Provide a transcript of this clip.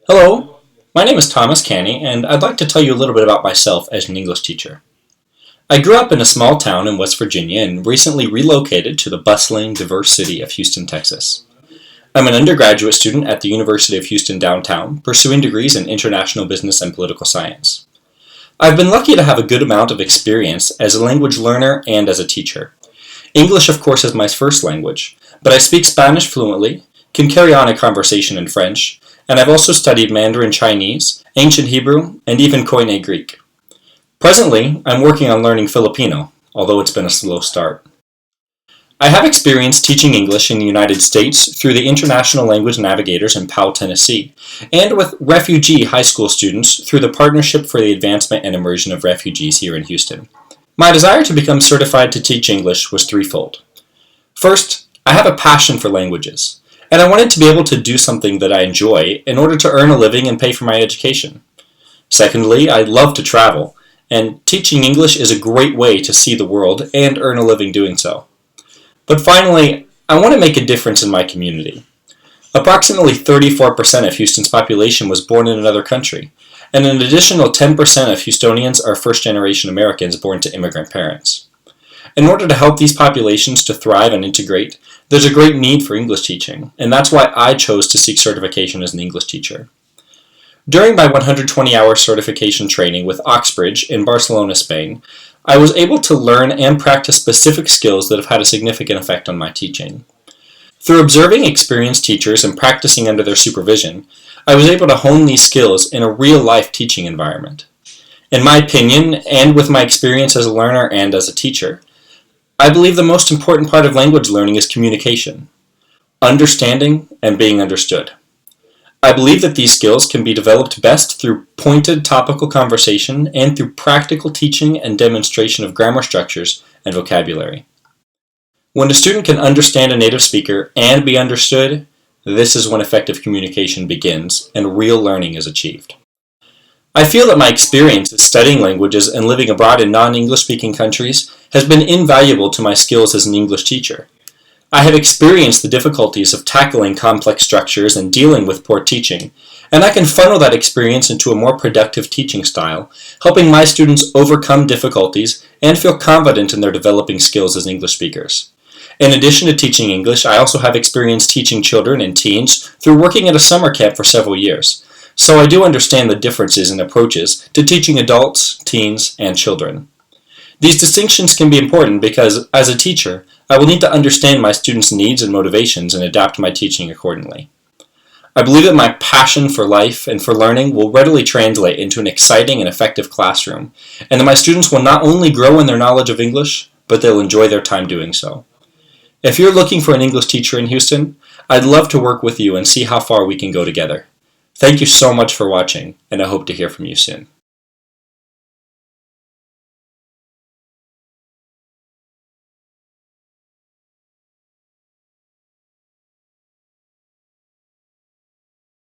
Hello, my name is Thomas Canny, and I'd like to tell you a little bit about myself as an English teacher. I grew up in a small town in West Virginia and recently relocated to the bustling, diverse city of Houston, Texas. I'm an undergraduate student at the University of Houston downtown, pursuing degrees in international business and political science. I've been lucky to have a good amount of experience as a language learner and as a teacher. English, of course, is my first language, but I speak Spanish fluently, can carry on a conversation in French, and I've also studied Mandarin Chinese, Ancient Hebrew, and even Koine Greek. Presently, I'm working on learning Filipino, although it's been a slow start. I have experience teaching English in the United States through the International Language Navigators in Powell, Tennessee, and with refugee high school students through the Partnership for the Advancement and Immersion of Refugees here in Houston. My desire to become certified to teach English was threefold. First, I have a passion for languages, and I wanted to be able to do something that I enjoy in order to earn a living and pay for my education. Secondly, I love to travel, and teaching English is a great way to see the world and earn a living doing so. But finally, I want to make a difference in my community. Approximately 34% of Houston's population was born in another country, and an additional 10% of Houstonians are first-generation Americans born to immigrant parents. In order to help these populations to thrive and integrate, there's a great need for English teaching, and that's why I chose to seek certification as an English teacher. During my 120-hour certification training with Oxbridge in Barcelona, Spain, I was able to learn and practice specific skills that have had a significant effect on my teaching. Through observing experienced teachers and practicing under their supervision, I was able to hone these skills in a real-life teaching environment. In my opinion, and with my experience as a learner and as a teacher, I believe the most important part of language learning is communication, understanding, and being understood. I believe that these skills can be developed best through pointed topical conversation and through practical teaching and demonstration of grammar structures and vocabulary. When a student can understand a native speaker and be understood, this is when effective communication begins and real learning is achieved. I feel that my experience of studying languages and living abroad in non-English speaking countries has been invaluable to my skills as an English teacher. I have experienced the difficulties of tackling complex structures and dealing with poor teaching, and I can funnel that experience into a more productive teaching style, helping my students overcome difficulties and feel confident in their developing skills as English speakers. In addition to teaching English, I also have experience teaching children and teens through working at a summer camp for several years. So I do understand the differences in approaches to teaching adults, teens, and children. These distinctions can be important because, as a teacher, I will need to understand my students' needs and motivations and adapt my teaching accordingly. I believe that my passion for life and for learning will readily translate into an exciting and effective classroom, and that my students will not only grow in their knowledge of English, but they'll enjoy their time doing so. If you're looking for an English teacher in Houston, I'd love to work with you and see how far we can go together. Thank you so much for watching, and I hope to hear from you soon.